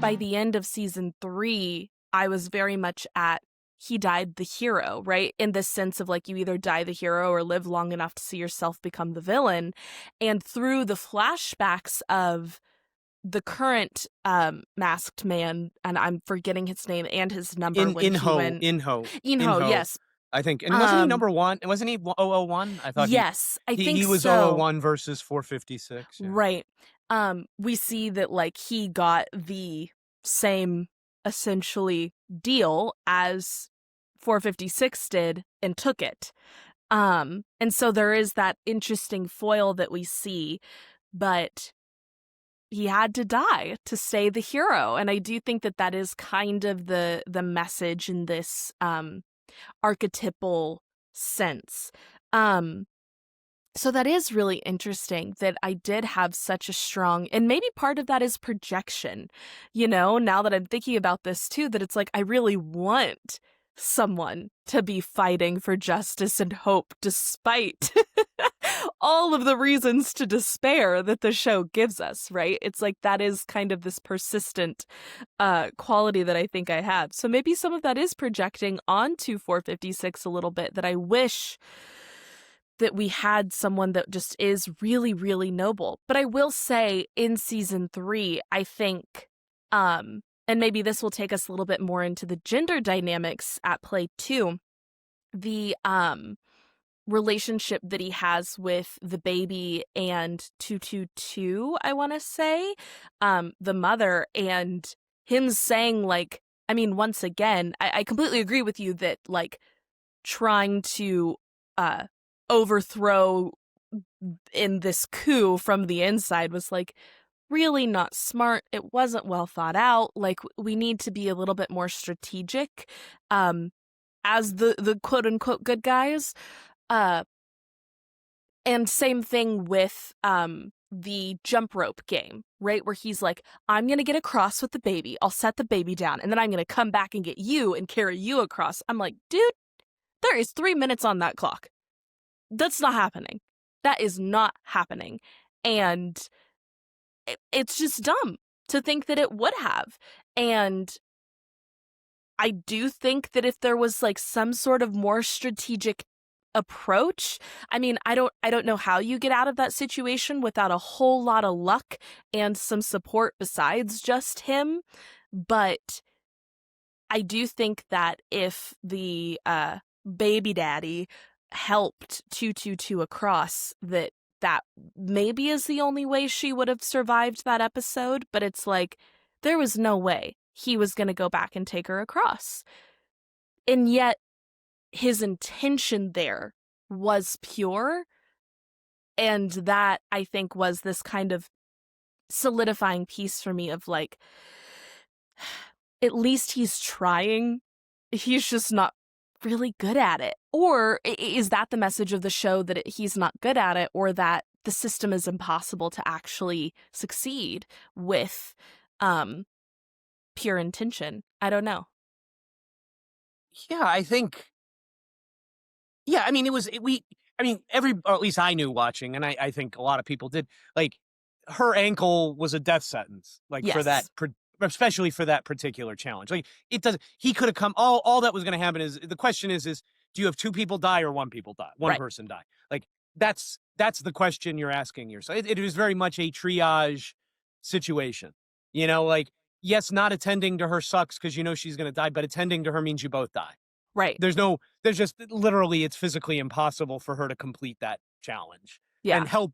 by the end of season 3, I was very much at he died the hero, right? In the sense of like you either die the hero or live long enough to see yourself become the villain. And through the flashbacks of the current masked man, and I'm forgetting his name and his number when he went Inho, Inho, yes. I think. And wasn't he number 1? Wasn't he 001? I thought Yes, I think he was so. 001 versus 456. Yeah. Right. We see that like he got the same essentially deal as 456 did and took it. And so there is that interesting foil that we see, but he had to die to stay the hero. And I do think that that is kind of the message in this archetypal sense. So that is really interesting that I did have such a strong, and maybe part of that is projection, now that I'm thinking about this too, that it's like I really want someone to be fighting for justice and hope despite all of the reasons to despair that the show gives us, right? It's like that is kind of this persistent quality that I think I have. So maybe some of that is projecting onto 456 a little bit, that I wish that we had someone that just is really, really noble. But I will say in season 3, I think, and maybe this will take us a little bit more into the gender dynamics at play too, the relationship that he has with the baby and 222, I want to say, the mother, and him saying like, I mean, once again, I completely agree with you that like trying to overthrow in this coup from the inside was like really not smart. It wasn't well thought out. Like we need to be a little bit more strategic as the quote unquote good guys. And same thing with the jump rope game, right? Where he's like, I'm going to get across with the baby. I'll set the baby down and then I'm going to come back and get you and carry you across. I'm like, dude, there is 3 minutes on that clock. That's not happening. That is not happening. And it's just dumb to think that it would have. And I do think that if there was like some sort of more strategic approach, I mean, I don't know how you get out of that situation without a whole lot of luck and some support besides just him. But I do think that if the baby daddy helped 222 across, that maybe is the only way she would have survived that episode. But it's like there was no way he was going to go back and take her across. And yet his intention there was pure. And that, I think, was this kind of solidifying piece for me of like, at least he's trying. He's just not really good at it. Or is that the message of the show, that he's not good at it, or that the system is impossible to actually succeed with pure intention? I don't know. Yeah, I think. Yeah, I mean, or at least I knew watching, and I think a lot of people did. Like, her ankle was a death sentence, like for that, Yes. especially for that particular challenge. Like, it doesn't. He could have come. All that was going to happen is the question is do you have 2 people die or 1 people die, one Right. person die? Like that's the question you're asking yourself. It was very much a triage situation. Like, yes, not attending to her sucks because she's going to die, but attending to her means you both die. Right. There's just literally, it's physically impossible for her to complete that challenge. Yeah. And help,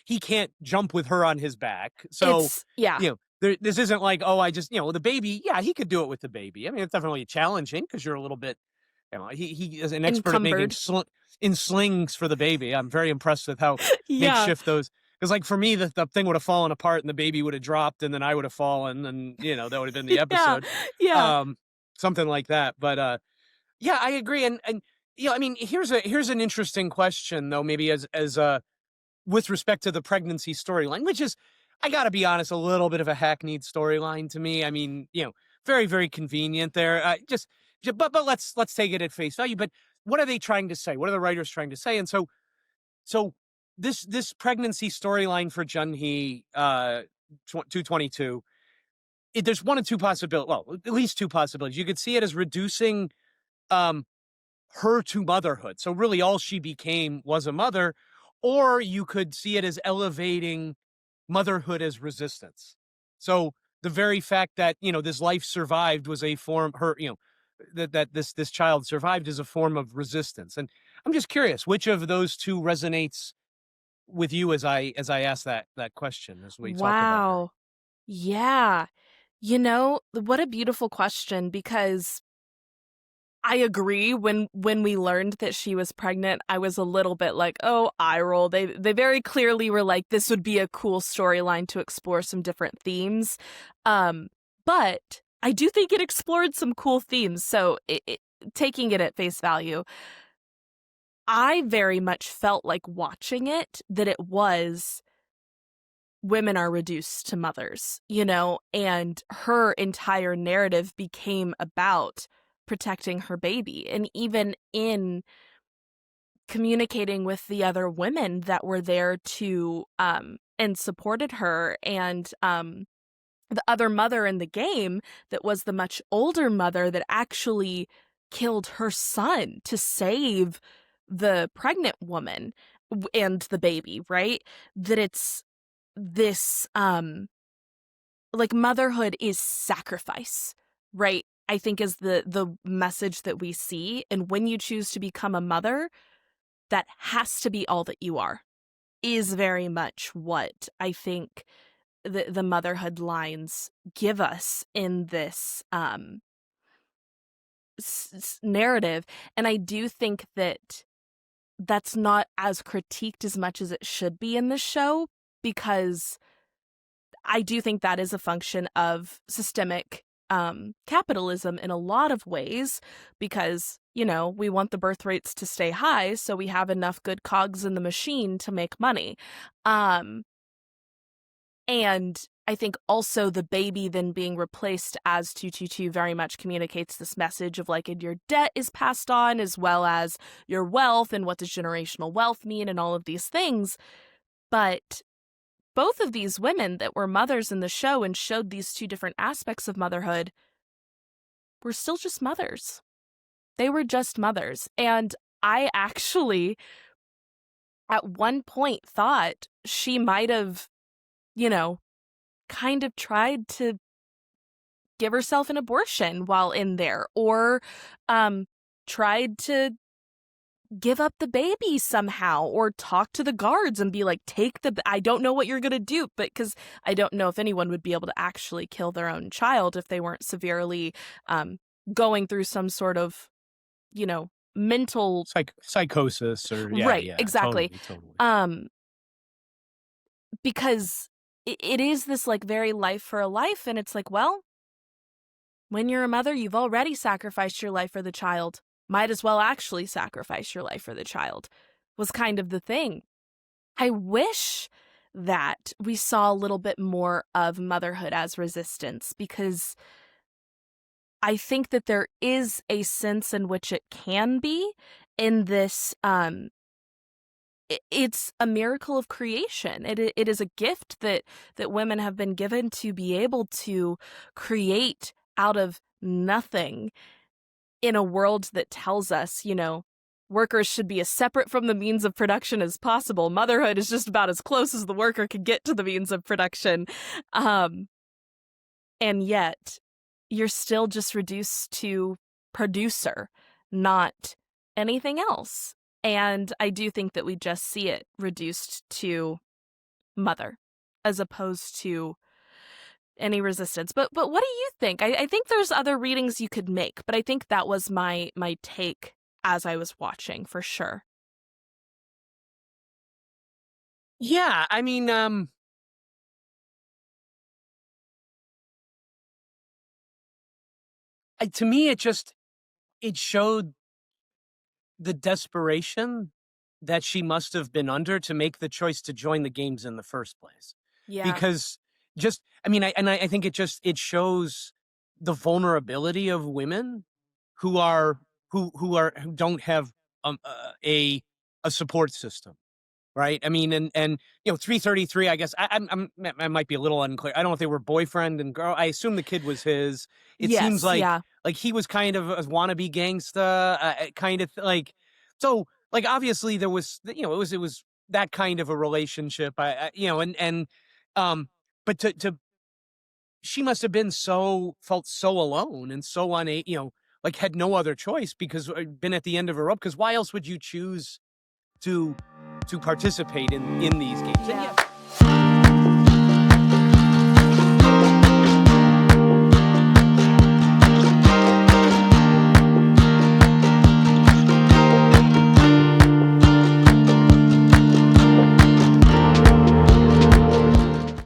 he can't jump with her on his back. So, yeah. This isn't like, the baby, yeah, he could do it with the baby. I mean, it's definitely challenging because you're a little bit, he is an expert at making in slings for the baby. I'm very impressed with how Yeah. makeshift those, because like for me, the thing would have fallen apart and the baby would have dropped and then I would have fallen and, that would have been the episode. Yeah. Something like that. But, yeah, I agree. And I mean, here's an interesting question though, maybe as with respect to the pregnancy storyline, which is, I gotta be honest, a little bit of a hackneyed storyline to me. I mean, very, very convenient there. But let's take it at face value. But what are they trying to say? What are the writers trying to say? And so this pregnancy storyline for Junhee, 222, there's one of two possibilities. Well, at least two possibilities. You could see it as reducing um, her to motherhood. So really, all she became was a mother, or you could see it as elevating motherhood as resistance. So the very fact that this life survived was a form her that this child survived is a form of resistance. And I'm just curious, which of those two resonates with you as I ask that question as we talk about her. Wow. Yeah. What a beautiful question because I agree when we learned that she was pregnant, I was a little bit like, "Oh, eye roll." They very clearly were like this would be a cool storyline to explore some different themes. Um, but I do think it explored some cool themes. So, taking it at face value, I very much felt like watching it that it was women are reduced to mothers, and her entire narrative became about protecting her baby. And even in communicating with the other women that were there to and supported her, and the other mother in the game that was the much older mother that actually killed her son to save the pregnant woman and the baby, right? That it's this like motherhood is sacrifice, right? I think is the message that we see. And when you choose to become a mother, that has to be all that you are, is very much what I think the motherhood lines give us in this narrative. And I do think that that's not as critiqued as much as it should be in the show, because I do think that is a function of systemic capitalism in a lot of ways, because, we want the birth rates to stay high so we have enough good cogs in the machine to make money. Um, and I think also the baby then being replaced as 222 very much communicates this message of like, and your debt is passed on as well as your wealth, and what does generational wealth mean, and all of these things. But both of these women that were mothers in the show and showed these two different aspects of motherhood were still just mothers. They were just mothers. And I actually, at one point, thought she might have, you know, kind of tried to give herself an abortion while in there, or tried to give up the baby somehow, or talk to the guards and be like, I don't know what you're going to do, but because I don't know if anyone would be able to actually kill their own child if they weren't severely going through some sort of, mental. Psychosis, or yeah, Right, yeah, exactly. totally, totally. Um, because it is this like very life for a life. And it's like, well, when you're a mother, you've already sacrificed your life for the child. Might as well actually sacrifice your life for the child, was kind of the thing. I wish that we saw a little bit more of motherhood as resistance, because I think that there is a sense in which it can be in this it's a miracle of creation. It is a gift that women have been given to be able to create out of nothing in a world that tells us, workers should be as separate from the means of production as possible. Motherhood is just about as close as the worker can get to the means of production. Um, and yet, you're still just reduced to producer, not anything else. And I do think that we just see it reduced to mother as opposed to any resistance. But what do you think? I think there's other readings you could make, but I think that was my take as I was watching, for sure. Yeah, I mean, to me, it showed the desperation that she must have been under to make the choice to join the games in the first place. Yeah. Because I mean, I think it shows the vulnerability of women who are who don't have a support system. right? I mean, and 333. I guess I might be a little unclear. I don't know if they were boyfriend and girl. I assume the kid was his. It seems Yes, yeah. like he was kind of a wannabe gangsta, kind of like. So like obviously there was it was that kind of a relationship. And but to she must have been felt so alone and so like had no other choice because been at the end of her rope. Because why else would you choose to to participate in these games? And Yeah. yeah,